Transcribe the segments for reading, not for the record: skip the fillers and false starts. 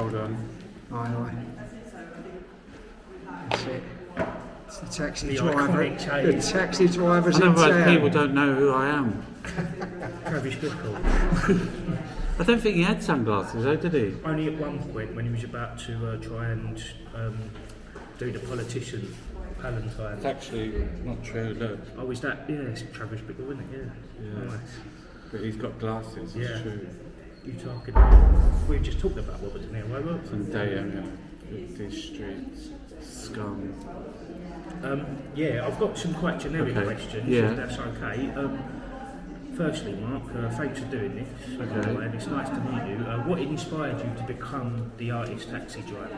Hold on. Aye. That's it. It's the taxi The driver. iconic The change. taxi driver's in Otherwise, town. people don't know who I am. Travis Bickle. I don't think he had sunglasses, though, did he? Only at one point when he was about to try and do the politician Palantine. It's actually not true, look. Oh, is that? Yeah, it's Travis Bickle, isn't it? Yeah. Nice. But he's got glasses, Yeah. it's true. You talking? We just talked about what was in there, right? Some day, these streets, scum. Yeah, I've got some quite generic Okay. questions, Yeah. if that's okay. Firstly, Mark, thanks for doing this. Okay. And it's nice to meet you. What inspired you to become the artist taxi driver?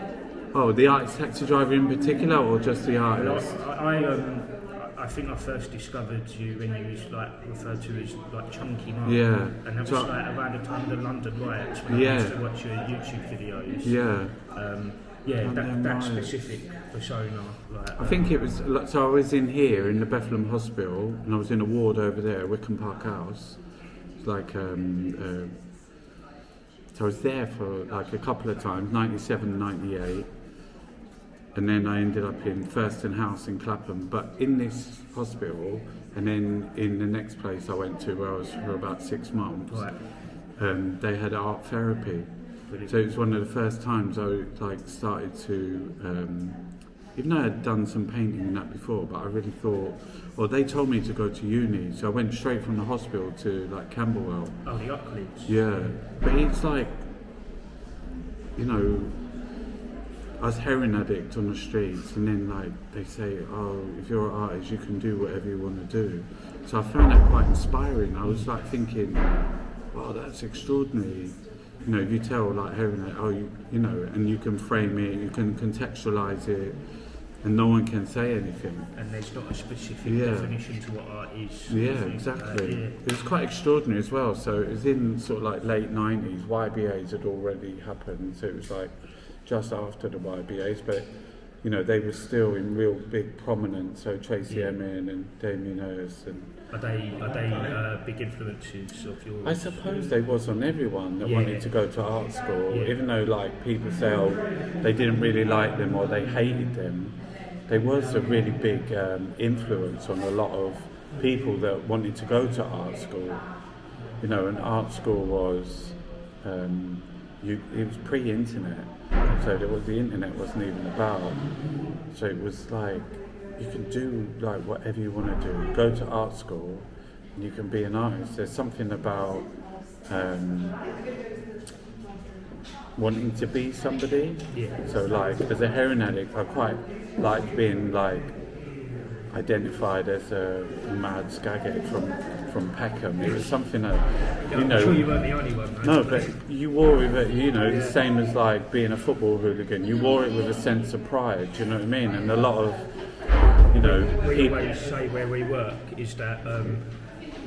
Oh, the artist taxi driver in particular, or just the artist? I think I first discovered you when you was like referred to as like Chunky Mark. Yeah. And that was So- like around the time of the London riots when Yeah. I used to watch your YouTube videos. Yeah. That riots. specific persona. Like, I think it was, so I was in here in the Bethlehem Hospital, and I was in a ward over there, Wickham Park House. It's like, so I was there for like a couple of times, 97, 98. And then I ended up in Thurston House in Clapham, but in this hospital, and then in the next place I went to where I was for about 6 months, right. they had art therapy. Brilliant. So it was one of the first times I started to, even though I'd done some painting and that before, but I really thought, well, they told me to go to uni, so I went straight from the hospital to like Camberwell. Oh, the art college. Yeah, but it's like, I was heroin addict on the streets, and then like they say, oh, if you're an artist, you can do whatever you want to do. So I found that quite inspiring. I was like thinking, wow, that's extraordinary. You tell like heroin addict, and you can frame it, you can contextualize it, and no one can say anything. And there's not a specific definition to what art is. Yeah, exactly. It was quite extraordinary as well. So it was in sort of like late 90s, YBAs had already happened, so it was like just after the YBAs, but they were still in real big prominence. So Tracy Emin and Damien Hirst, and Are they big influences of yours? I suppose they was on everyone that wanted to go to art school, even though like people say, oh, they didn't really like them or they hated them. There was a really big influence on a lot of people that wanted to go to art school. And art school was it was pre-internet, so the internet wasn't even about. So it was like you can do like whatever you want to do. Go to art school, and you can be an artist. There's something about wanting to be somebody. Yeah. So like as a heroin addict, I quite liked being like identified as a mad skaghead from Peckham. It was something that, I'm sure you weren't the only one, right? No, but you wore it, the same as like being a football hooligan. You wore it with a sense of pride, do you know what I mean? And a lot of, We people... always say where we work is that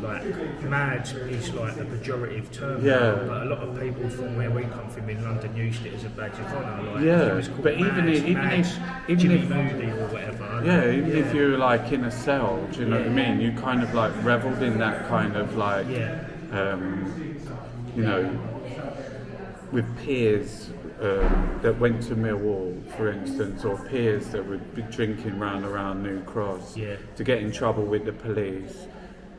like mad is like the pejorative term, Yeah. but a lot of people from where we come from in London used it as a badge of honour. Like, Yeah, it was called but even if Jimmy Moody or whatever. Yeah, even if you were like in a cell, do you know what I mean? You kind of like revelled in that kind of like, with peers that went to Millwall, for instance, or peers that would be drinking around New Cross to get in trouble with the police,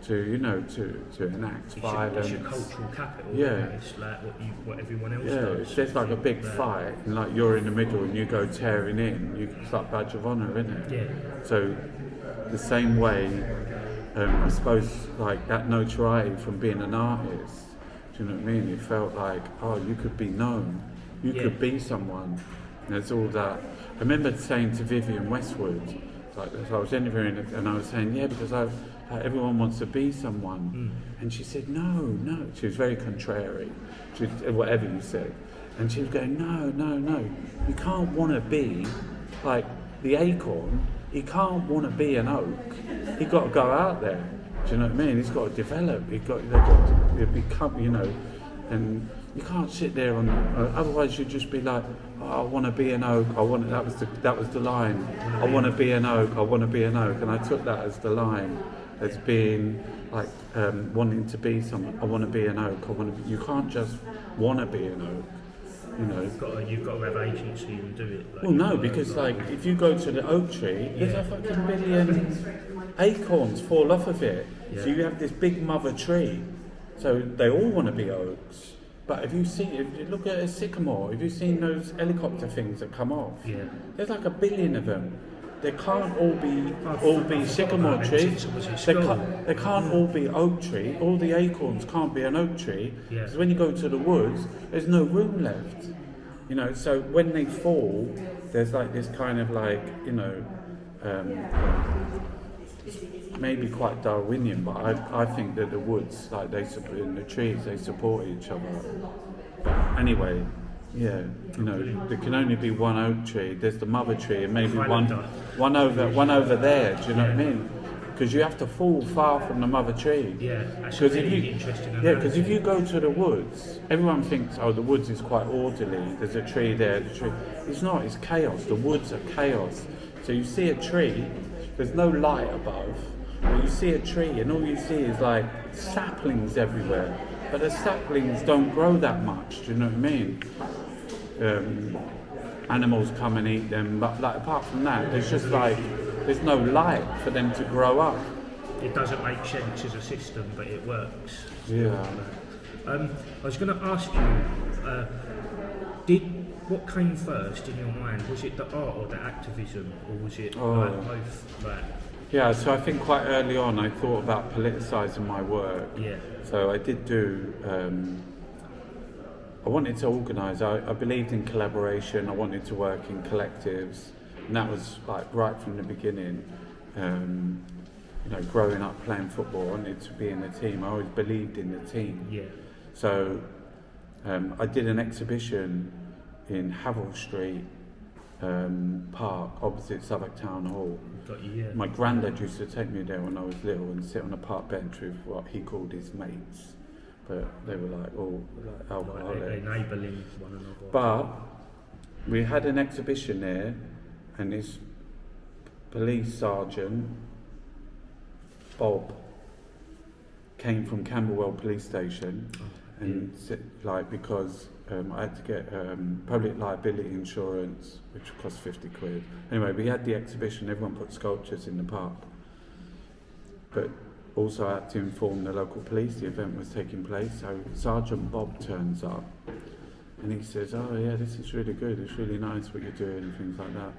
to enact violence. It's your cultural capital. Yeah. It's like what everyone else Yeah, does. if there's like a big fight and like you're in the middle and you go tearing in, it's like badge of honour, isn't it? Yeah. So the same way, I suppose like that notoriety from being an artist, do you know what I mean? It felt like, oh, you could be known, you could be someone. And there's all that. I remember saying to Vivienne Westwood, like as I was interviewing, and I was saying, because everyone wants to be someone. And she said, no. She was very contrary to whatever you said. And she was going, no. You can't want to be like the acorn. He can't want to be an oak. He's got to go out there. Do you know what I mean? He's got to develop. They've got to become, and you can't sit there otherwise you'd just be like, oh, I want to be an oak. That was the line. I want to be an oak. I want to be an oak. And I took that as the line, as being like wanting to be someone. I want to be an oak. You can't just want to be an oak. You know. You've got to have agency and do it. Like, Well, no, because like if you go to the oak tree, there's a fucking billion acorns fall off of it. So you have this big mother tree. So they all want to be oaks. But if you look at a sycamore, have you seen those helicopter things that come off? Yeah. There's like a billion of them. They can't all be sycamore trees. They can't all be oak tree. All the acorns can't be an oak tree. Because when you go to the woods, there's no room left. You know, so when they fall, there's like this kind of like, you know, maybe quite Darwinian, but I think that the woods, like and the trees, they support each other. Anyway, yeah, you know, there can only be one oak tree. There's the mother tree, and maybe one over there. Do you know what I mean? Because you have to fall far from the mother tree. Yeah, that's really interesting. Yeah, because if you go to the woods, everyone thinks, oh, the woods is quite orderly. There's a tree there. The tree. It's not. It's chaos. The woods are chaos. So you see a tree. There's no light above. But you see a tree, and all you see is like saplings everywhere. But the saplings don't grow that much. Do you know what I mean? Animals come and eat them, but like apart from that, there's no light for them to grow up. It doesn't make sense as a system, but it works. Yeah. I was going to ask you, what came first in your mind? Was it the art or the activism, or was it like both? Like? Yeah, so I think quite early on I thought about politicising my work. Yeah. So I did do. I wanted to organise. I believed in collaboration. I wanted to work in collectives, and that was like right from the beginning. You know, growing up playing football, I wanted to be in a team. I always believed in the team. Yeah. So I did an exhibition in Havel Street Park, opposite Southwark Town Hall. My granddad used to take me there when I was little and sit on a park bench with what he called his mates. But they were like all like alcoholic. Enabling one another. But we had an exhibition there, and this police sergeant, Bob, came from Camberwell police station, and like because I had to get public liability insurance, which cost 50 quid. Anyway, we had the exhibition. Everyone put sculptures in the park, but also I had to inform the local police the event was taking place. So Sergeant Bob turns up and he says, oh yeah, this is really good, it's really nice what you're doing and things like that.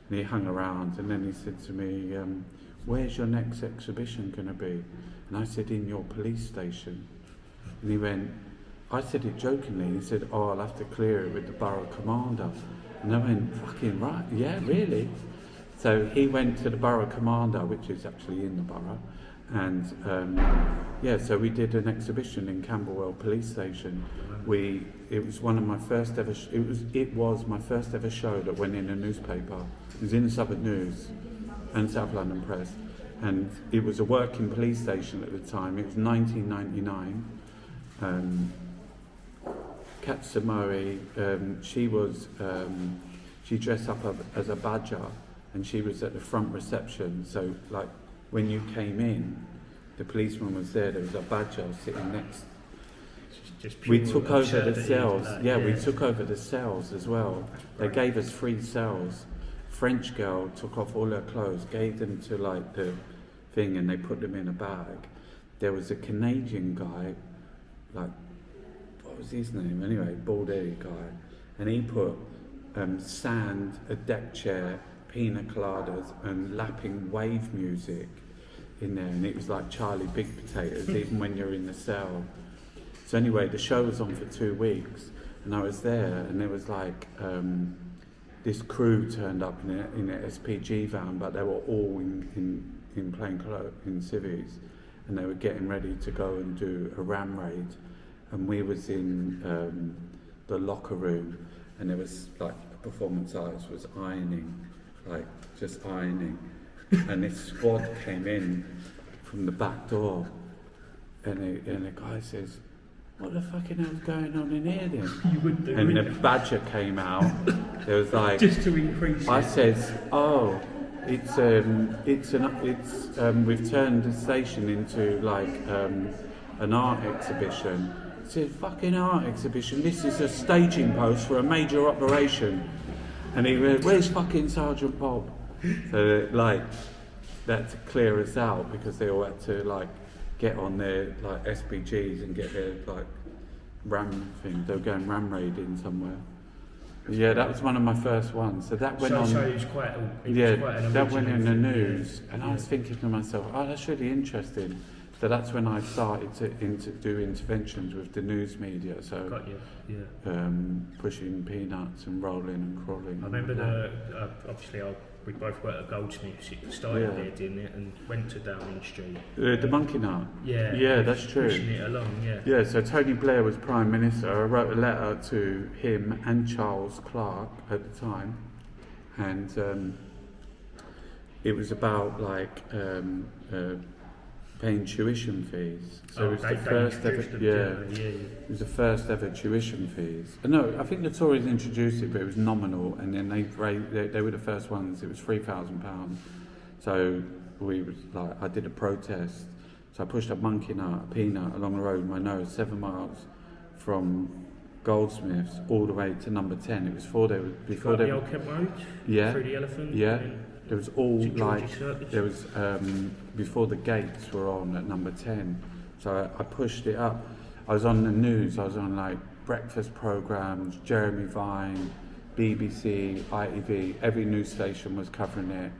And he hung around and then he said to me, where's your next exhibition going to be? And I said, in your police station. And he went, I said it jokingly, he said, oh, I'll have to clear it with the borough commander. And I went, fucking right, yeah, really? So he went to the borough commander, which is actually in the borough, and so we did an exhibition in Camberwell Police Station. It was one of my first ever. It was my first ever show that went in a newspaper. It was in the Southwark News and South London Press, and it was a working police station at the time. It was 1999. Kat Samoe, she dressed up as a badger, and she was at the front reception. So like, when you came in, the policeman was there. There was a badger sitting next. We took over the cells. We took over the cells as well. They gave us 3 cells. French girl took off all her clothes, gave them to like the thing, and they put them in a bag. There was a Canadian guy, like, what was his name? Anyway, bald-headed guy, and he put sand, a deck chair, pina coladas, and lapping wave music in there, and it was like Charlie Big Potatoes, even when you're in the cell. So anyway, the show was on for 2 weeks, and I was there, and there was like this crew turned up in an SPG van, but they were all in plain clothes, in civvies, and they were getting ready to go and do a ram raid, and we was in the locker room, and there was like a performance artist was ironing, like just ironing. And this squad came in from the back door, and the guy says, what the fucking hell's going on in here then? And the badger came out. There was like, just to increase. I says, oh, we've turned the station into like an art exhibition. it's a fucking art exhibition. This is a staging post for a major operation. And he went, where's fucking Sergeant Bob? So like, that to clear us out because they all had to like get on their like SPGs and get their like ram thing. They were going ram raiding somewhere. Yeah, that was one of my first ones. So that went on. So it was quite an that went in the original news, thing, and I was thinking to myself, oh, that's really interesting. So that's when I started to do interventions with the news media. So Got you. Yeah. Pushing peanuts and rolling and crawling. I remember we both worked at Goldsmiths. It started there, didn't it? And went to Downing Street. The monkey nut. Yeah. Yeah, that's true. Pushing it along. Yeah. Yeah, so Tony Blair was Prime Minister. I wrote a letter to him and Charles Clarke at the time, and it was about like paying tuition fees. So it was the first ever. It was the first ever tuition fees. No, I think the Tories introduced it, but it was nominal, and then they were the first ones. It was £3,000. So I did a protest. So I pushed a monkey nut, a peanut along the road with my nose, 7 miles from Goldsmiths all the way to number 10. It was before the Old Kent Road. Yeah. Through the Elephant. Yeah. There was all like Circus? there was before the gates were on at number 10. So I pushed it up. I was on the news. I was on like breakfast programs, Jeremy Vine, BBC, ITV. Every news station was covering it.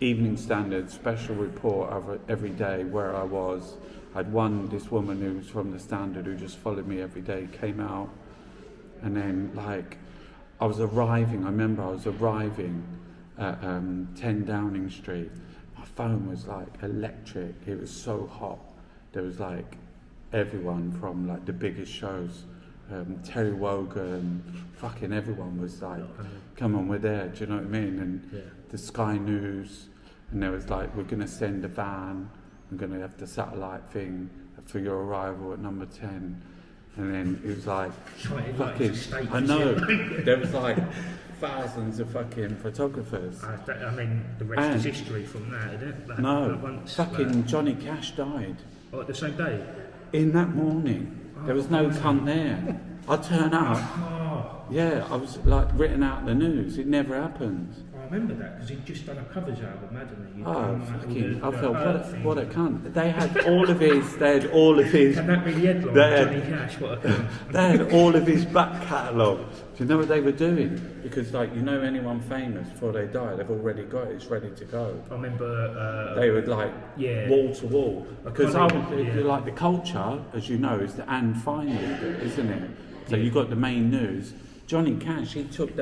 Evening Standard, special report of every day where I was. I'd this woman who was from the Standard who just followed me every day, came out, and then like I remember I was arriving at 10 Downing Street. My phone was like electric. It was so hot. There was like everyone from like the biggest shows, Terry Wogan, fucking everyone was like, come on, we're there, do you know what I mean? And the Sky News, and there was like, we're gonna send a van, we're gonna have the satellite thing for your arrival at number 10. And then it was like, fucking, I know, there was like thousands of fucking photographers. I mean, the rest is history from that, isn't it? Fucking Johnny Cash died. Oh, at the same day? In that morning. There was no cunt there. I turn up. Yeah, I was like written out in the news. It never happened. I remember that because he'd just done a covers album, hadn't he? I felt what a cunt. They had all of his. Can that be the headline? Johnny Cash, what a cunt. They had all of his back catalogue. Do you know what they were doing? Because like, you know, anyone famous before they die, they've already got it. It's ready to go. I remember they would like wall to wall because like the culture, as you know, is the and finally bit, isn't it? So you got the main news. Johnny Cash, he took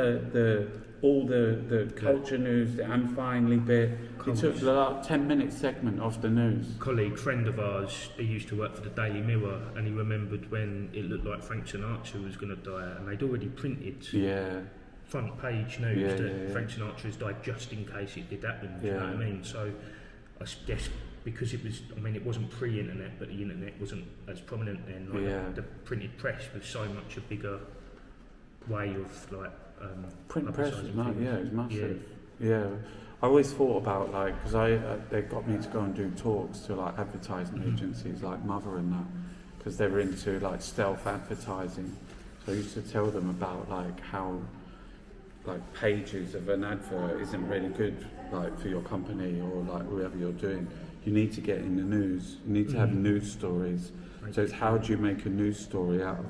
all the culture news, the and finally bit. He took the like 10-minute segment off the news. Friend of ours, he used to work for the Daily Mirror, and he remembered when it looked like Frank Sinatra was going to die, and they'd already printed front page news that Frank Sinatra has died just in case it did happen. Do you know what I mean? So I guess because it was, I mean, it wasn't pre-internet, but the internet wasn't as prominent then. Like the printed press was so much a bigger way of like print press was massive. Yeah. I always thought about like, because they got me to go and do talks to like advertising agencies like Mother and that, because they were into like stealth advertising. So I used to tell them about like how like pages of an advert isn't really good like for your company or like whoever you're doing. You need to get in the news. You need to have news stories. So it's how do you make a news story out of?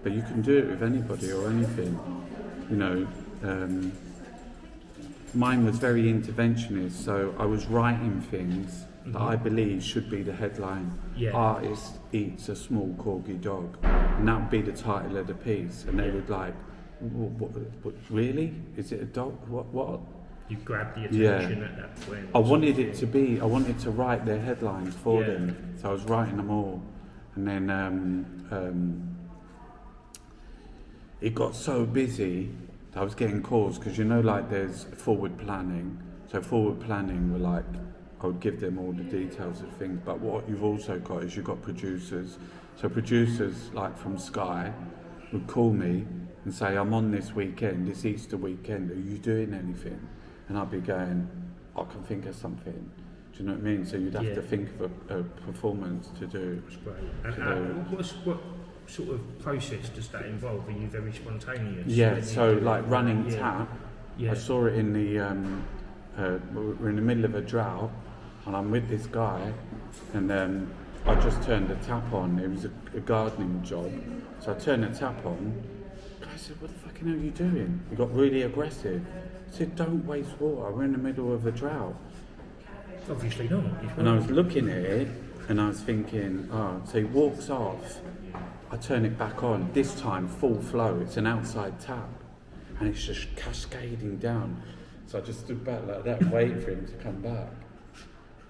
But you can do it with anybody or anything. You know, mine was very interventionist. So I was writing things that I believe should be the headline. Artist eats a small corgi dog, and that would be the title of the piece. And they would like, what really? Is it a dog? What? You grabbed the attention at that point. I wanted to write their headlines for them. So I was writing them all. And then it got so busy that I was getting calls, because you know, like there's forward planning. So forward planning were like, I would give them all the details of things, but what you've also got is you've got producers. So producers like from Sky would call me and say, I'm on this weekend, this Easter weekend, are you doing anything? And I'd be going, I can think of something. Do you know what I mean? So you'd have to think of a performance to do. That's great. And sort of process does that involve? Are you very spontaneous? Yeah, so like running tap, Yeah. I saw it in the, we're in the middle of a drought, and I'm with this guy, and I just turned the tap on. It was a gardening job, so I turned the tap on. The guy said, "What the fucking hell are you doing?" He got really aggressive. I said, "Don't waste water, we're in the middle of a drought." Obviously not. And I was looking at it, and I was thinking, so he walks off, I turn it back on, this time full flow, it's an outside tap, and it's just cascading down. So I just stood back like that, waiting for him to come back.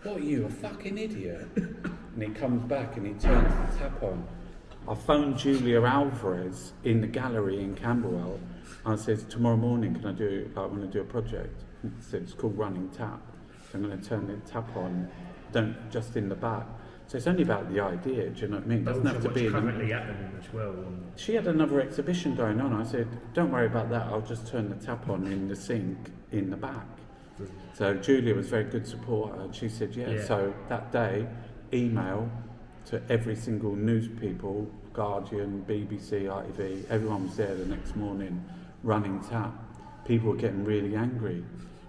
"What are you, a fucking idiot?" And he comes back and he turns the tap on. I phoned Julia Alvarez in the gallery in Camberwell. I said, "Tomorrow morning, can I want to do a project?" He said, "It's called Running Tap. So I'm going to turn the tap on, just in the back." So it's only about the idea, do you know what I mean? It doesn't have to be currently happening as well. She had another exhibition going on. I said, "Don't worry about that, I'll just turn the tap on in the sink in the back." So Julia was a very good supporter, and she said, yeah. So that day, email to every single news people, Guardian, BBC, ITV, everyone was there the next morning, running tap. People were getting really angry,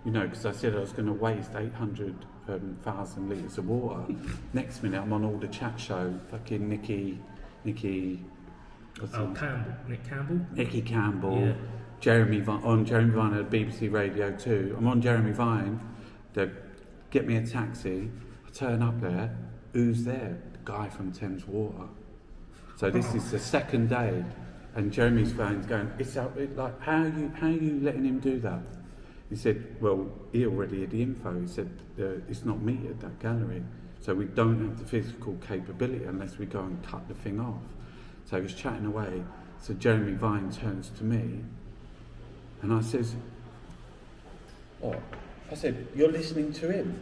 because I said I was going to waste 800,000 litres of water. Next minute, I'm on all the chat show, fucking Nicky, Nick Campbell, yeah. Jeremy Vine at BBC Radio 2. I'm on Jeremy Vine. They get me a taxi. I turn up there. Who's there? The guy from Thames Water. So this is the second day, and Jeremy's phone's going, how are you letting him do that? He said, well, he already had the info. He said, it's not me at that gallery, so we don't have the physical capability unless we go and cut the thing off. So he was chatting away. So Jeremy Vine turns to me, and I says, "What?" I said, "You're listening to him.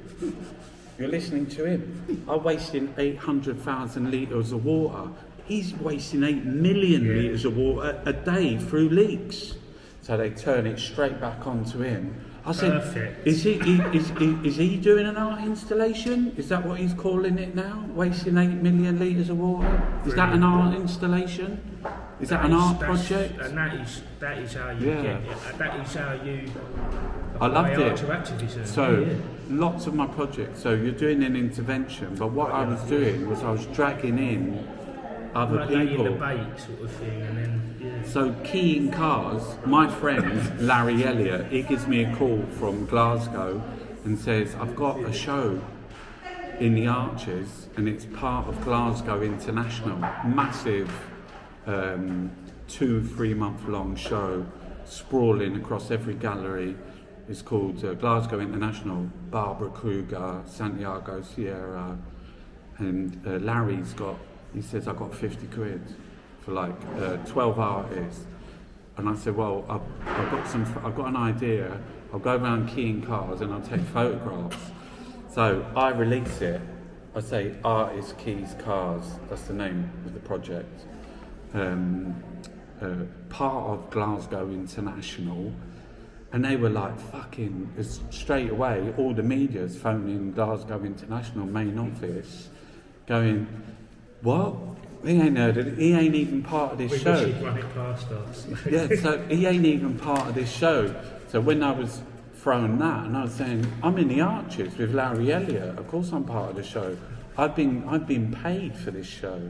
You're listening to him. I'm wasting 800,000 litres of water. He's wasting 8 million litres of water a day through leaks." So they turn it straight back onto him. I said, Perfect. Is he doing an art installation? Is that what he's calling it now? Wasting 8 million litres of water? Is that an art installation? Is that an art project? And that is how you get it. That is how you I loved it. to activism. So lots of my projects. So you're doing an intervention, but what I was doing was I was dragging in other like people. laying the bait sort of thing, and then So keying cars, my friend Larry Elliott, he gives me a call from Glasgow and says, "I've got a show in the Arches and it's part of Glasgow International, massive 2-3 month long show, sprawling across every gallery. It's called Glasgow International, Barbara Kruger, Santiago Sierra," and he says, "I've got 50 quid for 12 artists." And I said, "Well, I've got an idea. I'll go around keying cars and I'll take photographs." So I release it. I say Artist Keys Cars. That's the name of the project. Part of Glasgow International. And they were like, fucking, straight away, all the media's phoning Glasgow International main office, going, "What? He ain't heard of it. He ain't even part of this show." We should run it past us. Yeah, so he ain't even part of this show. So when I was throwing that, and I was saying, "I'm in the Arches with Larry Elliott. Of course I'm part of the show. I've been paid for this show."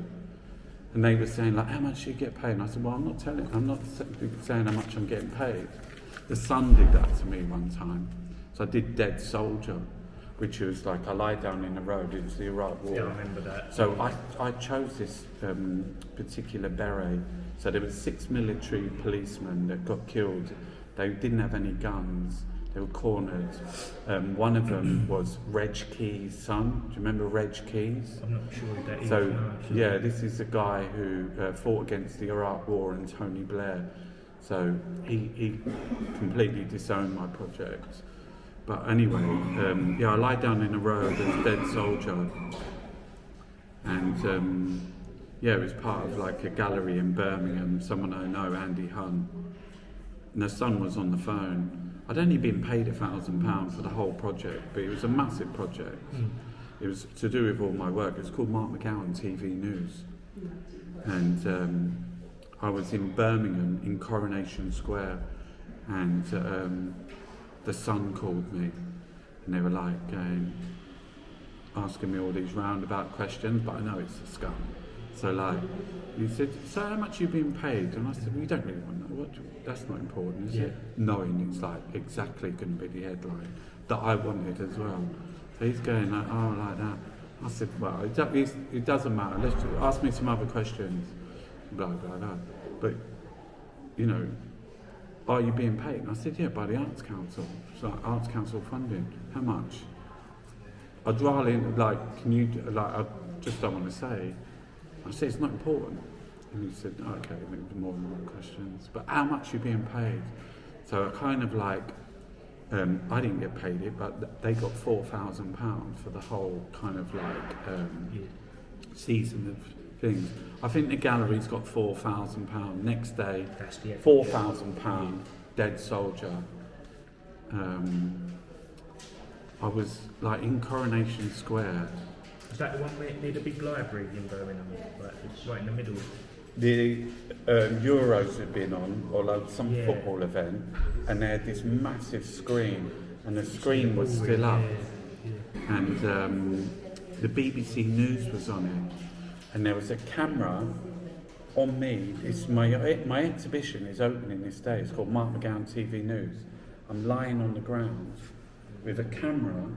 And they were saying, "How much do you get paid?" And I said, "Well, I'm not saying how much I'm getting paid." The Sun did that to me one time. So I did Dead Soldier, which was I lie down in the road. It was the Iraq War. Yeah, I remember that. So I chose this particular beret. So there were 6 military policemen that got killed. They didn't have any guns. They were cornered. One of them was Reg Key's son. Do you remember Reg Keys? I'm not sure who that is. So no, this is a guy who fought against the Iraq War and Tony Blair. So he completely disowned my project. But anyway, I lie down in the road as Dead Soldier. And it was part of a gallery in Birmingham, someone I know, Andy Hunt. And the son was on the phone. I'd only been paid £1,000 for the whole project, but it was a massive project. It was to do with all my work. It was called Mark McGowan TV News. and I was in Birmingham in Coronation Square, and the Sun called me, and they were like asking me all these roundabout questions, but I know it's a scum. So like, he said, so how much are you being paid? And I said, well, you don't really want to know. That's not important, is it? Knowing it's like exactly going to be the headline that I wanted as well. So he's going like, oh, like that. I said, well, it doesn't matter. Let's ask me some other questions. Blah, blah, blah. But, you know, are you being paid? And I said, yeah, by the Arts Council. It's like Arts Council funding. How much? I'd rather, like, can you, like, I just don't want to say. I said, it's not important. And he said, oh, okay, maybe more and more questions. But how much are you being paid? So I kind of like, I didn't get paid it, but they got £4,000 for the whole kind of like season of things. I think the gallery's got £4,000. Next day, £4,000, Dead Soldier. I was like in Coronation Square. Is that the one near the big library in Birmingham? Like, it's right in the middle. The Euros had been on, or like some football event, and they had this massive screen, and the screen was still up, and the BBC News was on it, and there was a camera on me. It's my exhibition is opening this day. It's called Mark McGowan TV News. I'm lying on the ground with a camera.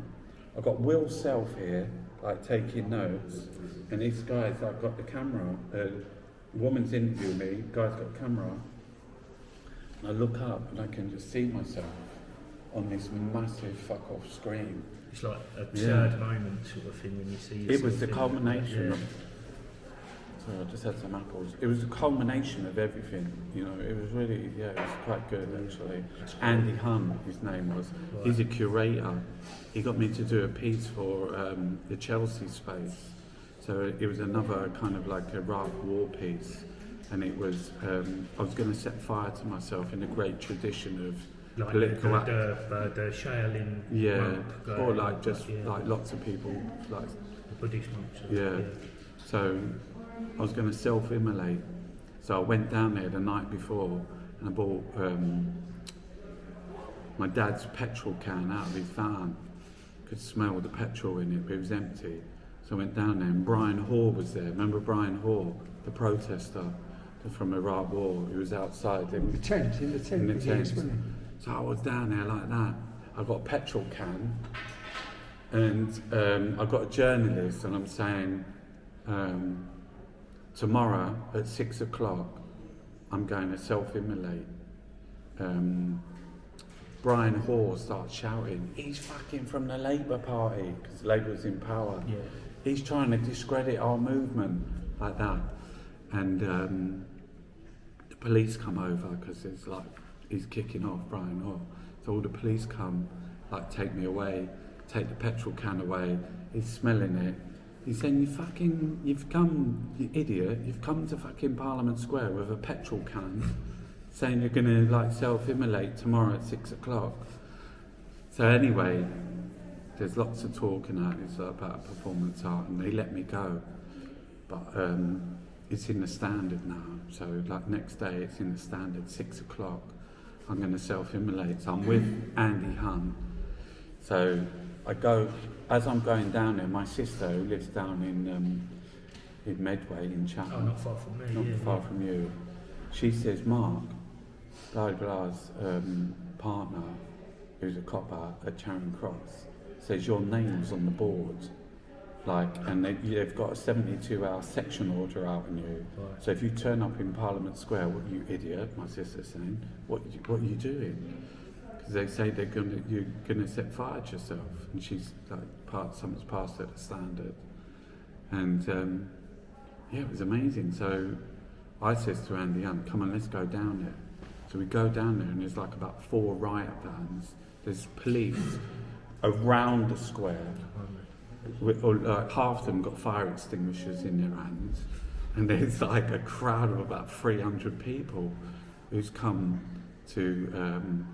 I've got Will Self here, like taking notes, and this guy's like got the camera. Woman's interviewing me, guy's got a camera, and I look up and I can just see myself on this massive fuck off screen. It's like a absurd moment sort of thing when you see yourself. It was the culmination of, sorry, I just had some apples. It was the culmination of everything, you know. It was really, it was quite good actually. Andy Hunt, his name was. Right. He's a curator. He got me to do a piece for the Chelsea space. So it was another kind of like Iraq war piece, and it was, I was going to set fire to myself in a great tradition of like political the Shaolin monk, or like just like lots of people, like the Buddhist monks. So I was going to self-immolate. So I went down there the night before, and I bought my dad's petrol can out of his van. Could smell the petrol in it, but it was empty. So I went down there, and Brian Hoare was there. Remember Brian Hoare, the protester from Iraq War? He was outside. In the tent. So I was down there like that. I got a petrol can, and I got a journalist, and I'm saying, tomorrow at 6 o'clock, I'm going to self-immolate. Brian Hoare starts shouting, he's fucking from the Labour Party, because Labour was in power. Yeah. He's trying to discredit our movement, like that. And the police come over, because it's like, he's kicking off Brian Hoare. So all the police come, like take me away, take the petrol can away, he's smelling it. He's saying, you've come, you idiot, you've come to fucking Parliament Square with a petrol can, saying you're gonna like self-immolate tomorrow at 6 o'clock. So anyway, there's lots of talking about performance art, and they let me go. But it's in the Standard now, so like next day it's in the Standard, 6 o'clock. I'm gonna self-immolate, so I'm with Andy Hunt. So I go, as I'm going down there, my sister who lives down in Medway in Chatham. Oh, not far from me. Not far from you. She says, Mark, blah blah's partner, who's a copper at Charing Cross, says your name's on the board, like, and they've got a 72-hour section order out on you. Right. So if you turn up in Parliament Square, what you idiot? My sister's saying, what are you doing? Because they say you're gonna set fire to yourself, and she's like someone's passed at the Standard, and it was amazing. So I says to Andy, come on, let's go down there. So we go down there, and there's like about 4 riot vans. There's police around the square, or like half of them got fire extinguishers in their hands, and there's like a crowd of about 300 people who's come to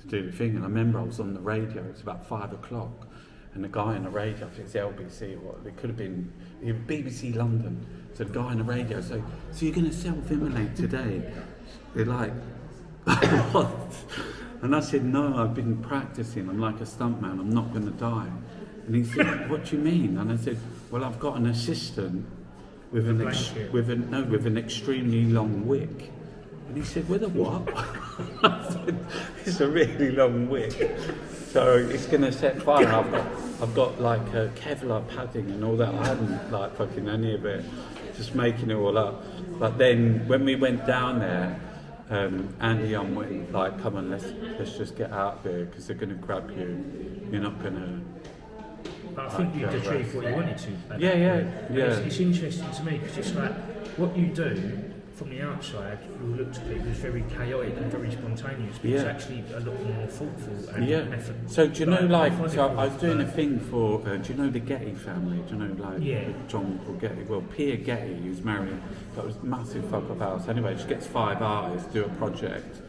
do the thing. And I remember I was on the radio. It's about 5 o'clock, and the guy on the radio, I think it's LBC or what, it could have been BBC London. So the guy on the radio said, "So you're going to self-immolate today?" They're like, "What?" And I said, "No, I've been practicing. I'm like a stuntman. I'm not going to die." And he said, "What do you mean?" And I said, "Well, I've got an assistant with an extremely long wick." And he said, "With a what?" I said, "It's a really long wick. So it's going to set fire." I've got like a Kevlar padding and all that. I hadn't like fucking any of it, just making it all up. But then when we went down there, Andy went like, "Come on, let's just get out of here because they're going to grab you. You're not going to." But I think you'd achieved what you wanted to. Yeah. It's interesting to me because it's like what you do from the outside, you look to people as very chaotic and very spontaneous, but it's actually a lot more thoughtful and effort. So do you know, like, so I was doing a thing for, do you know the Getty family? Do you know, like, John Paul Getty? Well, Pia Getty, who's married, that was a massive fuck up house. Anyway, she gets 5 artists to do a project.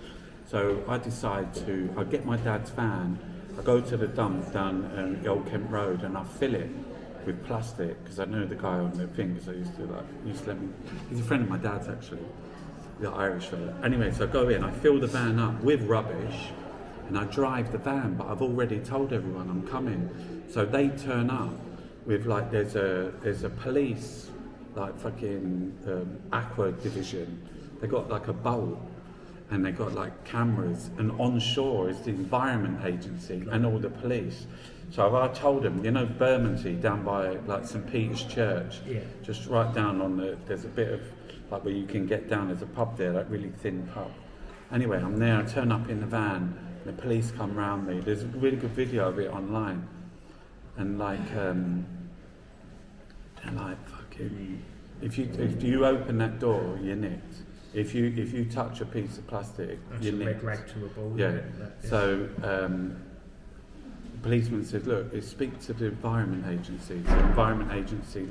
So I decide I get my dad's van, I go to the dump down the Old Kent Road and I fill it with plastic, because I know the guy on the thing, because I used to let me, he's a friend of my dad's actually, the Irish fella. Anyway, so I go in, I fill the van up with rubbish, and I drive the van, but I've already told everyone I'm coming. So they turn up with like, there's a police, like fucking aqua division. They got like a boat, and they got like cameras, and on shore is the Environment Agency and all the police. So I told them, you know, Bermondsey down by like St Peter's Church, just right down on there's a bit of like where you can get down, there's a pub there, like really thin pub. Anyway, I'm there, I turn up in the van, the police come round me, there's a really good video of it online. And like, they're like fucking, if you open that door, you're nicked. If you touch a piece of plastic, you're nicked. To a ball. So, policeman said, "Look, speak to the Environment Agency." The Environment Agency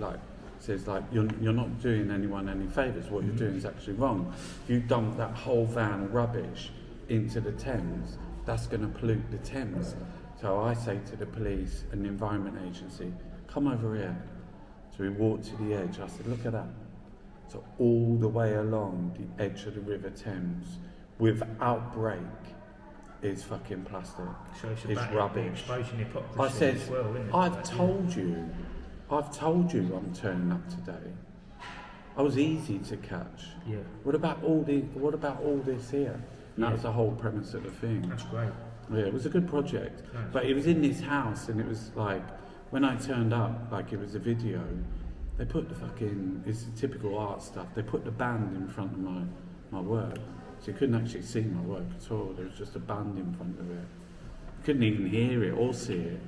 says you're not doing anyone any favours. What you're doing is actually wrong. If you dump that whole van of rubbish into the Thames, that's going to pollute the Thames. So I say to the police and the Environment Agency, "Come over here." So we walk to the edge. I said, "Look at that." So all the way along the edge of the River Thames, without break, is fucking plastic. So it's rubbish. Exposing hypocrisy I said, as well, isn't it? I've told you I'm turning up today. I was easy to catch. Yeah. What about all this here? And that was the whole premise of the thing. That's great. Yeah, it was a good project. Nice. But it was in this house, and it was like, when I turned up, like it was a video, they put it's the typical art stuff, they put the band in front of my work. So you couldn't actually see my work at all. There was just a band in front of it. You couldn't even hear it or see it.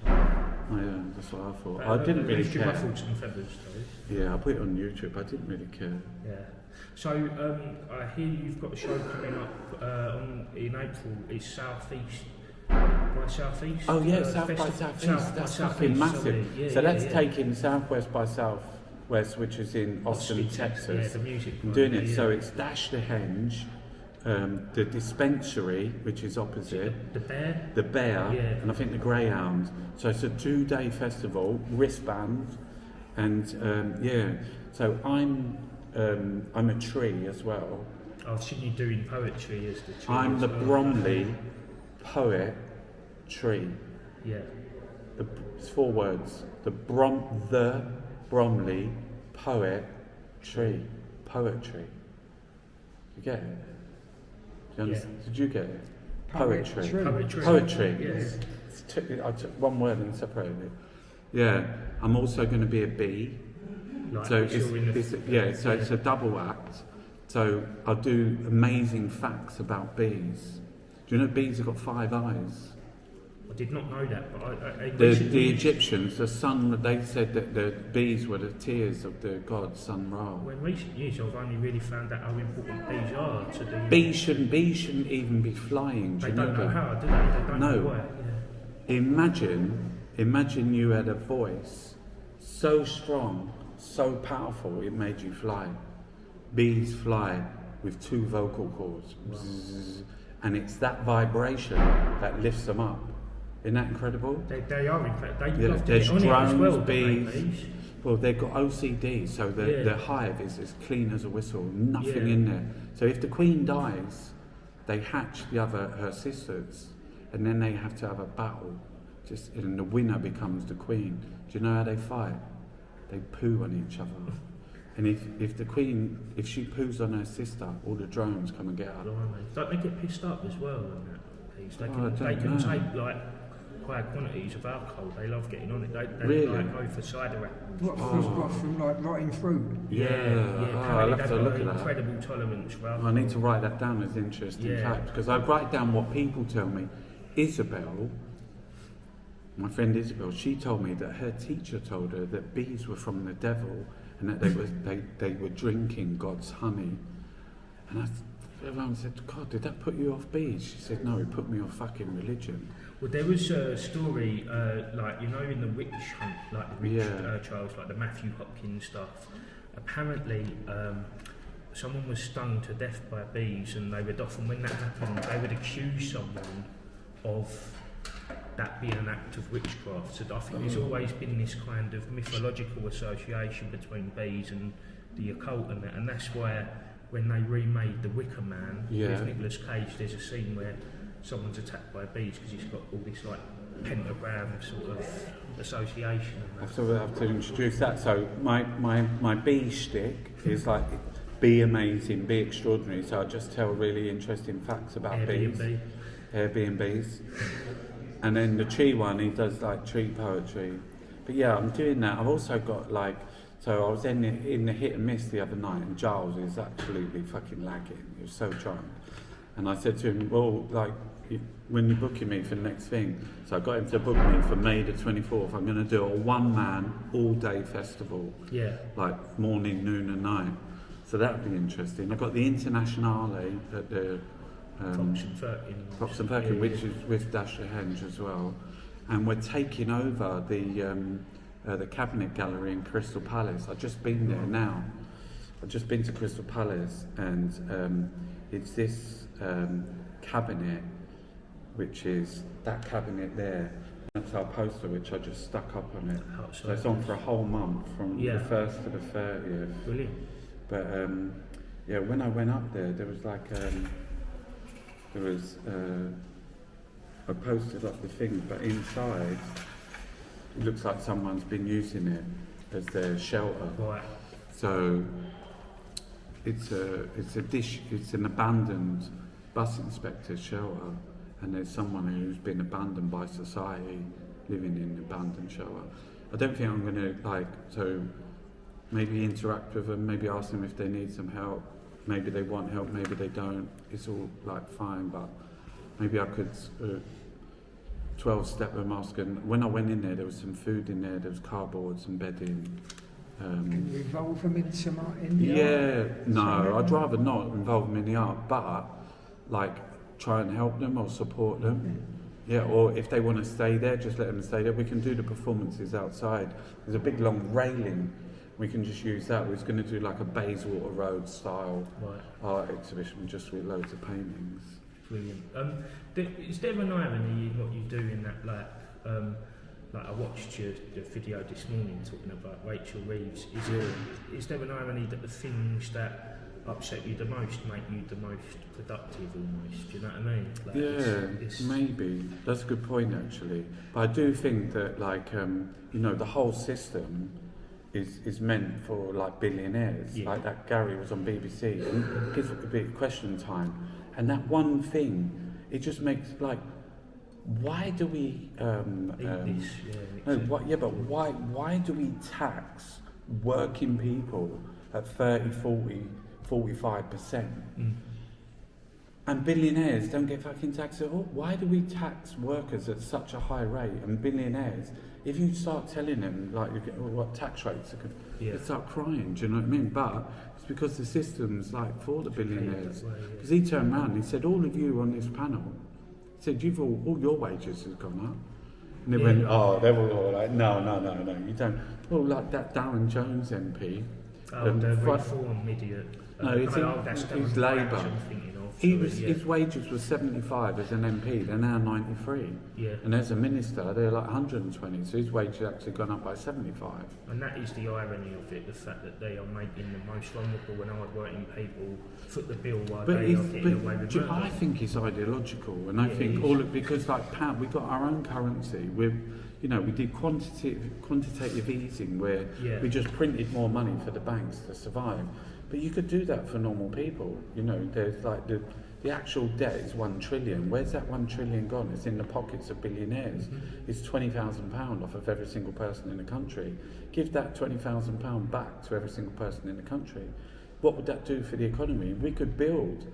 Oh, yeah, that's what I thought. I didn't really care. Ruffled some feathers, though. Yeah, I put it on YouTube. I didn't really care. Yeah. So I hear you've got a show coming up in April. It's South East by South East. Oh yeah, South by South East. That's fucking massive. So that's taking Southwest by Southwest, which is in Austin, Texas. Yeah, the music. I'm doing it. So it's Dash the Henge, the Dispensary, which is opposite. The Bear, and I think the Greyhound. So it's a 2-day festival, wristband, and So I'm a tree as well. I've seen you doing poetry as the tree. I'm the Bromley Poet Tree. Yeah. It's 4 words. The Bromley Poet Tree. Poetry. You get it? Do you understand? Did you get it? Poetry. Poetry. Yes. I took 1 word and separated it. Yeah. I'm also going to be a bee. Like So it's a double act. So I'll do amazing facts about bees. Do you know bees have got 5 eyes? I did not know that, but The Egyptians, the sun, they said that the bees were the tears of the god Sun Ra. Well, in recent years, I've only really found out how important bees are to the. Bees shouldn't even be flying. They don't know how, do they? They don't know why. Yeah. Imagine you had a voice so strong, so powerful, it made you fly. Bees fly with 2 vocal cords. Bzzz, and it's that vibration that lifts them up. Isn't that incredible? They are incredible. They Yeah, love to there's get on drones, it as well, bees. don't they, bees? Well, they've got OCD, so the hive is as clean as a whistle, nothing in there. So if the queen dies, they hatch her sisters, and then they have to have a battle, and the winner becomes the queen. Do you know how they fight? They poo on each other. And if the queen, if she poos on her sister, all the drones come and get her. Don't they get pissed up as well on that piece? They I can don't know. take like high quantities of alcohol. They love getting on it. They Really? like go for cider apples. What from like rotting fruit? Yeah. I'll have to look at that. Incredible tolerance for alcohol. I need to write that down as interesting fact, because I write down what people tell me. Isabel, my friend Isabel, she told me that her teacher told her that bees were from the devil and that they were drinking God's honey. And everyone said, God, did that put you off bees? She said, no, it put me off fucking religion. Well, there was a story, like, you know, in the witch hunt, like the witch trials, like the Matthew Hopkins stuff. Apparently, someone was stung to death by bees, and they would often, when that happened, they would accuse someone of that being an act of witchcraft. So I think there's always been this kind of mythological association between bees and the occult and that, and that's why when they remade The Wicker Man with Nicolas Cage, there's a scene where someone's attacked by bees because he's got all this like pentagram sort of association. I have to introduce that. So my bee shtick is like, be amazing, be extraordinary. So I just tell really interesting facts about bees. Airbnbs. And then the tree one, he does like tree poetry. But yeah, I'm doing that. I've also got like, so I was in the hit and miss the other night, and Giles is absolutely fucking lagging. He was so drunk. And I said to him, well, like, when you're booking me for the next thing, so I got him to book me for May the 24th. I'm going to do a one-man, all-day festival. Yeah. Like morning, noon and night. So that would be interesting. I've got the Internationale at the Fox and Firkin, which is with Dasher Henge as well. And we're taking over the Cabinet Gallery in Crystal Palace. I've just been there now. I've just been to Crystal Palace, and it's this cabinet, which is that cabinet there. That's our poster, which I just stuck up on it. So it's on for a whole month, from the 1st to the 30th. Brilliant. But yeah, when I went up there, there was like I posted up the thing, but inside it looks like someone's been using it as their shelter. Right. So it's an abandoned bus inspector's shelter, and there's someone who's been abandoned by society living in an abandoned shelter. I don't think I'm going to maybe interact with them, maybe ask them if they need some help. Maybe they want help, maybe they don't. It's all like fine, but maybe I could 12-step them, asking. When I went in there was some food in there, there was cardboard, some bedding. Can you involve them in the art? No, I'd rather not involve them in the art, but like try and help them or support them. Yeah, or if they want to stay there, just let them stay there. We can do the performances outside. There's a big long railing. We can just use that. We're going to do like a Bayswater Road style art exhibition just with loads of paintings. Brilliant. Is there an irony in what you do in that, like I watched your video this morning talking about Rachel Reeves. Is there an irony that the things that upset you the most make you the most productive almost? Do you know what I mean? Like it's maybe. That's a good point actually. But I do think that the whole system is meant for like billionaires. Yeah. Like that Gary was on BBC and his big question time. And that one thing, it just makes like, why do we why do we tax working people at 30, 40, 45%? And billionaires don't get fucking taxed at all? Why do we tax workers at such a high rate and billionaires? If you start telling them like what tax rates are, they start crying, do you know what I mean? But it's because the system's like for the billionaires. Because he turned around and he said, all of you on this panel, he said, all your wages have gone up. And they went, they were all like, no, you don't. Well, like that Darren Jones MP. The reform idiot. No, he's Labour. His wages were 75 as an MP. They're now 93. Yeah. And as a minister, they're like 120. So his wages actually gone up by 75. And that is the irony of it, the fact that they are making the most vulnerable and hard-working people foot the bill while they are getting away with murder. I think it's ideological, and I think because like pound, we got our own currency. We did quantitative easing where we just printed more money for the banks to survive. But you could do that for normal people. There's like the actual debt is 1 trillion. Where's that 1 trillion gone? It's in the pockets of billionaires. Mm-hmm. It's £20,000 off of every single person in the country. Give that £20,000 back to every single person in the country. What would that do for the economy? We could build.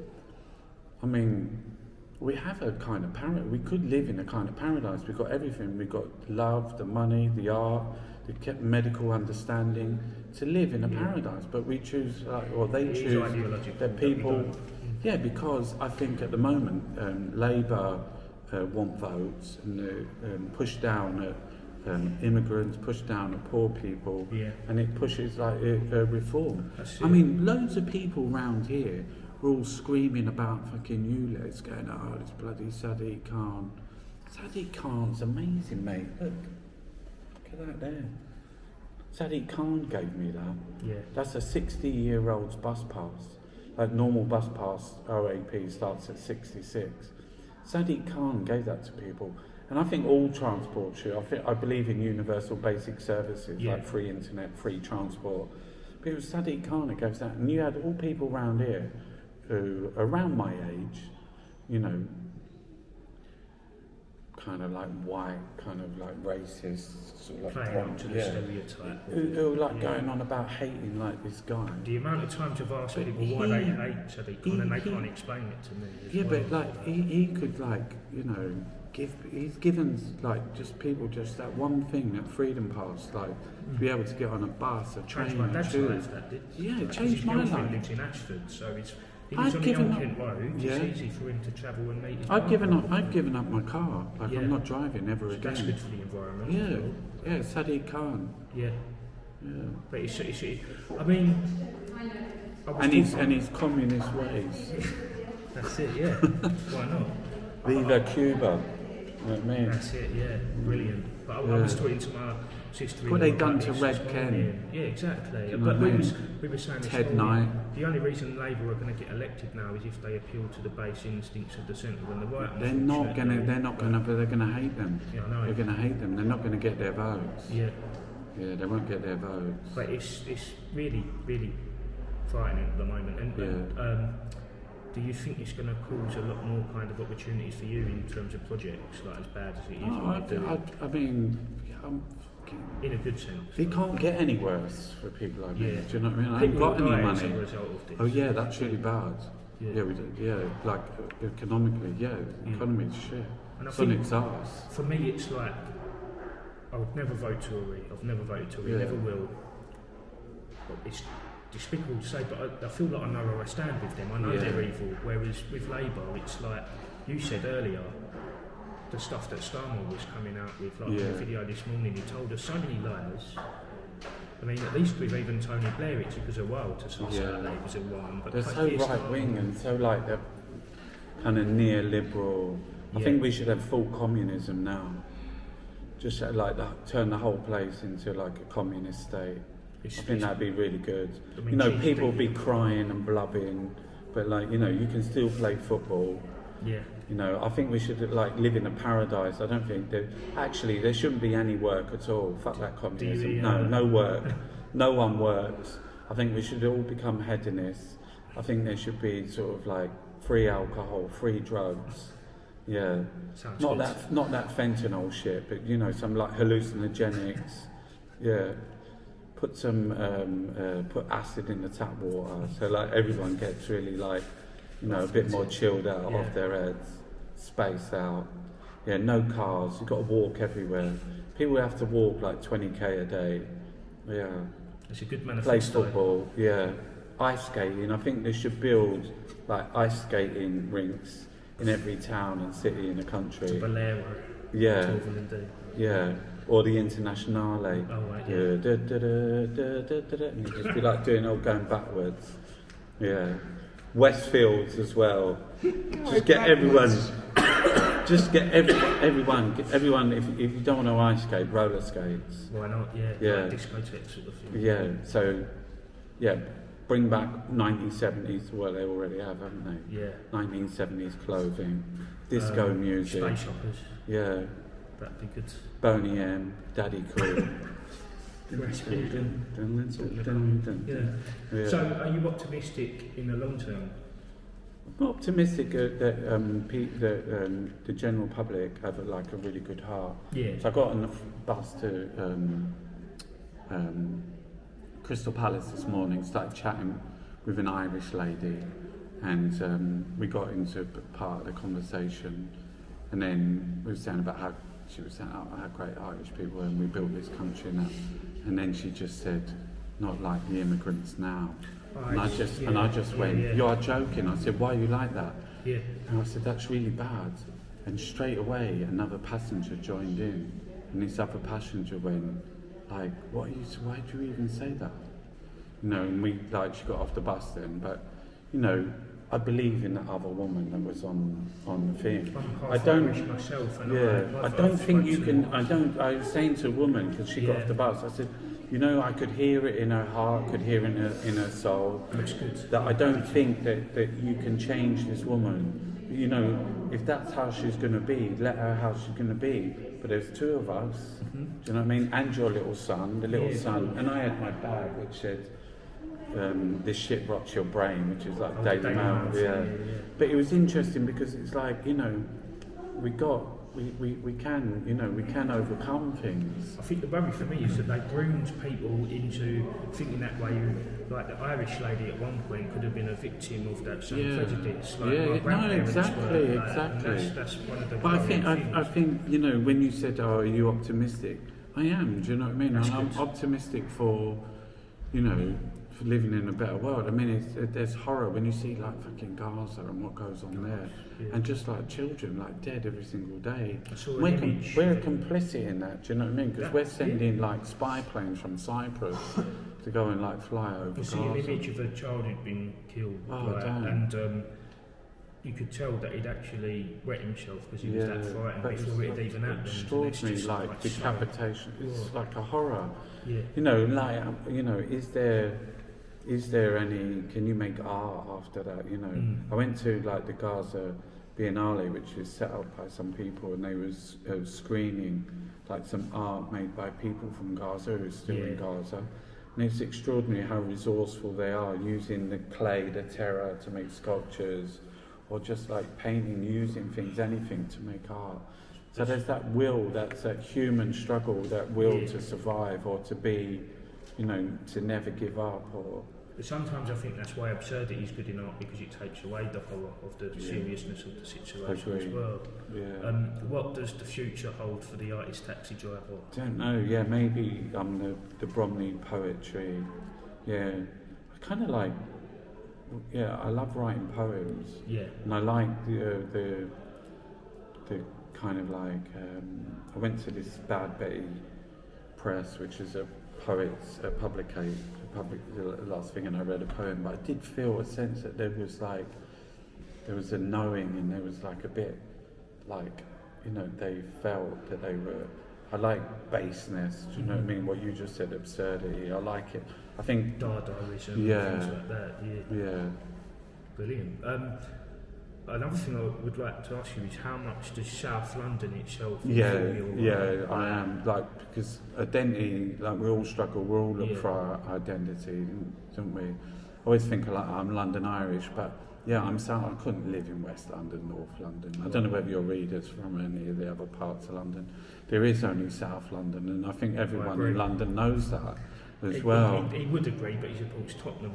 We have a kind of paradise. We could live in a kind of paradise. We've got everything. We've got love, the money, the art, the medical understanding to live in a paradise. But we choose, they choose that people. Yeah, because I think at the moment Labour want votes and they push down at immigrants, push down at poor people, and it pushes reform. Loads of people round here were all screaming about fucking ULEZ, going, oh, this bloody Sadiq Khan. Sadiq Khan's amazing, mate. Look at that there. Sadiq Khan gave me that. Yeah. That's a 60-year-old's bus pass. Like normal bus pass, OAP starts at 66. Sadiq Khan gave that to people. And I think all transport should. I believe in universal basic services, like free internet, free transport. But it was Sadiq Khan that gave that. And you had all people around here who, around my age, kind of like white, kind of like racist, sort of like playing up to the stereotype. Who were like going on about hating like this guy. The amount of times I've asked people why they hate Sadiq Khan and they can't explain it to me. But like he could like he's given like just people just that one thing, that freedom pass, like to be able to get on a bus, a train, my dad's tube. life, that did. Yeah, it changed my life. He lives in Ashford, so he lives on the Old Kent Road. It's easy for him to travel and meet his I've given up my car. Like I'm not driving ever again. That's good for the environment. Yeah, Sadiq Khan. Yeah. But it's and his communist ways. That's it, yeah. Why not? Viva Cuba. You know what I mean? That's it, yeah. Brilliant. But I was talking to my sister. What they done to Red Ken? Yeah, exactly. You know But what I mean? we were saying Ted this morning, Knight. the only reason Labour are going to get elected now is if they appeal to the base instincts of the centre and the right. They're gonna hate them. Yeah, I know. They're gonna hate them. They're not gonna get their votes. Yeah. Yeah, they won't get their votes. But it's really, really frightening at the moment. And do you think it's going to cause a lot more kind of opportunities for you in terms of projects, like as bad as it is? In a good sense. It can't get any worse for people like me. Yeah. Do you know what I mean? I People haven't got any die as a money. result of this. Oh yeah, that's really bad. Yeah. We do. Yeah, like economically, the economy's shit. And I it's on think its arse. For me, it's like I would never vote Tory. I've never voted Tory. Never will. But it's despicable to say, but I feel like I know where I stand with them. I know they're evil. Whereas with Labour, it's like you said earlier, the stuff that Starmer was coming out with, like the video this morning, he told us so many lies. I mean, at least with even Tony Blair, it took us a while to sort out that he was a wrong. But they're so right wing and so like they're kind of neoliberal. I think we should have full communism now. Just like turn the whole place into like a communist state. I think that'd be really good. I mean, people be crying and blubbing, but like you can still play football. Yeah. I think we should like live in a paradise. I don't think there shouldn't be any work at all. Fuck that communism. No work. No one works. I think we should all become hedonists. I think there should be sort of like free alcohol, free drugs. Yeah. Sounds not good. Not that fentanyl shit, but some like hallucinogenics. Yeah. Put some put acid in the tap water, so like everyone gets really like a bit more chilled out off their heads, spaced out. Yeah, no cars. You've got to walk everywhere. People have to walk like 20k a day. Yeah. It's a good manifesto. Play football. Yeah. Ice skating. I think they should build like ice skating rinks in every town and city in the country. Valero. Yeah. Yeah. Or the Internationale. Oh, right, yeah. And you just be like doing all going backwards. Yeah. Westfields as well. Just get everyone. Just get everyone. If you don't want to ice skate, roller skates. Why not? Yeah. Like discotheque sort of thing. Yeah. So, bring back 1970s. Well, they already have, haven't they? Yeah. 1970s clothing, disco music. Space Hoppers. Yeah. That'd be good. Boney M, Daddy Cool. Yeah. So, are you optimistic in the long term? I'm optimistic that the general public have a really good heart. Yeah. So I got on the bus to Crystal Palace this morning, started chatting with an Irish lady, and we got into part of the conversation, and then we were saying about how she was saying how great Irish people were, and we built this country now, and then she just said, not like the immigrants now. And I just went, you are joking. I said, why are you like that? Yeah. And I said, that's really bad. And straight away, another passenger joined in, and this other passenger went, like, why do you even say that? You know, and she got off the bus then, but, you know, I believe in that other woman that was on the thing. I don't think you can. I was saying to a woman, because she got off the bus, I said, you know, I could hear it in her heart, could hear it in her soul. That's good. That I don't think that you can change this woman. You know, if that's how she's going to be, let her how she's going to be. But there's two of us. Mm-hmm. Do you know what I mean? And your little son, son. And I had my bag which said, this shit rots your brain, which is like Daily Mail. Yeah. But it was interesting because it's like, you know, we can overcome things. I think the worry for me is that they groomed people into thinking that way. Like the Irish lady at one point could have been a victim of that same prejudice. Exactly. That's one of the. But I think you know, when you said, "Oh, are you optimistic?" I am. Do you know what I mean? I'm optimistic for, you know, for living in a better world. I mean, there's horror when you see like fucking Gaza and what goes on there, and just like children like dead every single day. We're complicit in that. Do you know what I mean? Because we're sending like spy planes from Cyprus to go and like fly over Gaza. You see an image of a child who'd been killed, and you could tell that he'd actually wet himself because he was that frightened before it had even happened. Extraordinary, like decapitation. It's like a horror. Yeah. You know, like is there any? Can you make art after that? You know, I went to like the Gaza Biennale, which is set up by some people, and they was screening like some art made by people from Gaza who's still in Gaza. And it's extraordinary how resourceful they are, using the clay, the terra to make sculptures, or just like painting, using things, anything to make art. So there's that will, that's that human struggle, that will to survive or to be, you know, to never give up. Or sometimes I think that's why absurdity is good in art, because it takes away the horror of the seriousness of the situation as well. Yeah. What does the future hold for the artist taxi driver? Don't know. Yeah, maybe the Bromley poetry. Yeah, I kind of like. Yeah, I love writing poems. Yeah, and I like the kind of like. I went to this Bad Betty Press, which is a poet's public the last thing, and I read a poem, but I did feel a sense that there was a knowing, and there was like a bit like, you know, they felt that they were. I like baseness. Do you know what I mean? What you just said, absurdity. I like it. I think Dadaism, things like that. Yeah. Brilliant. Another thing I would like to ask you is how much does South London itself? I am, like, because identity, like we all struggle, we all look for our identity, don't we? I always think like I'm London Irish, but I'm South. I couldn't live in West London, North London. I don't know whether your readers from any of the other parts of London. There is only South London, and I think everyone in London knows that. As well. He would agree, but he supports Tottenham.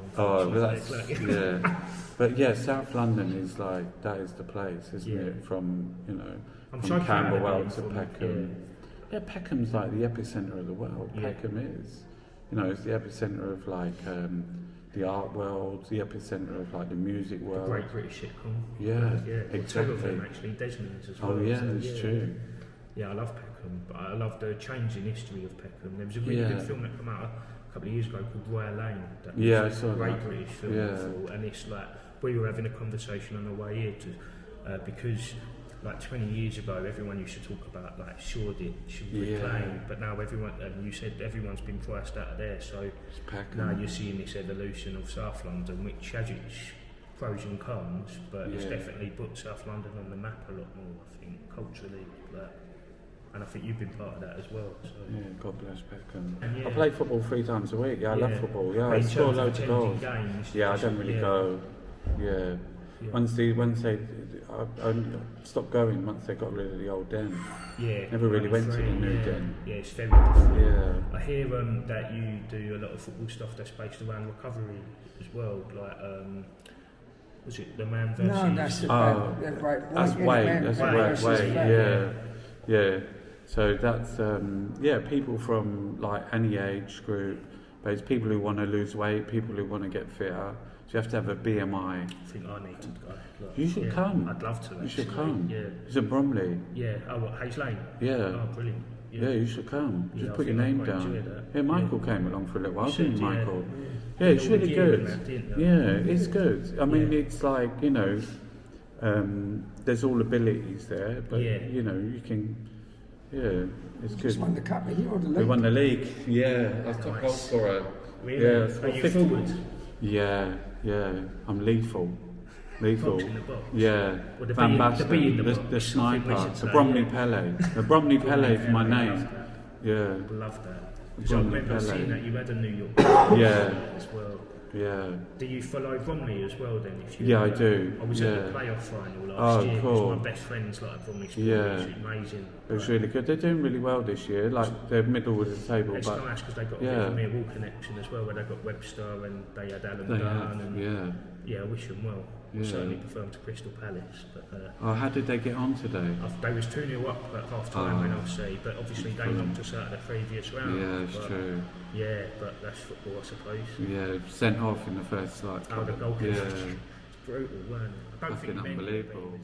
But South London is like, that is the place, isn't it? From, you know, from Camberwell to Peckham. Yeah, Peckham's like the epicentre of the world. Peckham is, you know, it's the epicentre of like the art world, the epicentre of like the music world. The Great British sitcom. Exactly. Two of them actually, Desmond's as well. Oh yeah, that's true. Yeah, I love Peckham, but I love the change in history of Peckham. There was a really good film that came out a couple of years ago called Royal Lane. That was I saw a great that. British film, and it's like we were having a conversation on the way here because like 20 years ago, everyone used to talk about like Shoreditch, Reclaim, but now everyone, and you said everyone's been priced out of there, so now you're seeing this evolution of South London, which has its pros and cons, but it's definitely put South London on the map a lot more, I think, culturally. And I think you've been part of that as well. So. Yeah, God bless Peckham. I play football 3 times a week. I love football. I score loads of goals. Games, I don't really go. Once they I stopped going once they got rid of the old den. Never really went to the new den. Yeah, it's very different. Yeah. I hear that you do a lot of football stuff that's based around recovery as well. Like, was it the man versus? No, that's Way. Yeah. So that's people from like any age group, but it's people who want to lose weight, people who want to get fitter. So you have to have a BMI. I think I need to go. You should come. I'd love to. You should come. Yeah. It's at Bromley. Yeah. Oh, what, Hayes Lane? Yeah. Oh, brilliant. Yeah, you should come. Yeah, Just put your name down. Yeah, Michael came along for a little while, didn't Michael? Yeah, it's really good. It's good. I mean, it's like, there's all abilities there, but you can. Yeah, it's good. Just won the cup, didn't you, or the league? We won the league. Yeah, I was top goal scorer. Really? Yeah, Are you forward? Yeah. I'm lethal. Box in the box. Yeah. Well, Van Basten, the the sniper, the Bromley Pele. The Bromley Pele is my name. Yeah. Love that. So I Bromley remember Pele. seeing that you had a New York as well. Yeah. Do you follow Bromley as well then? I do. I was at the playoff final last year because my best friends like Bromley Sport. It's amazing. It was really good. They're doing really well this year. Like they're middle of the table. It's nice because they got a bit of a Millwall connection as well, where they got Webster and they had Alan Dunn. I wish them well. I certainly prefer them to Crystal Palace. But how did they get on today? They was 2-0 up at half time when I'll see, but obviously they knocked us out of the previous round. Yeah, it's true. Yeah, but that's football, I suppose. Yeah, sent off in the first the goalkeeper. Yeah. It's brutal, weren't it? I don't think unbelievable.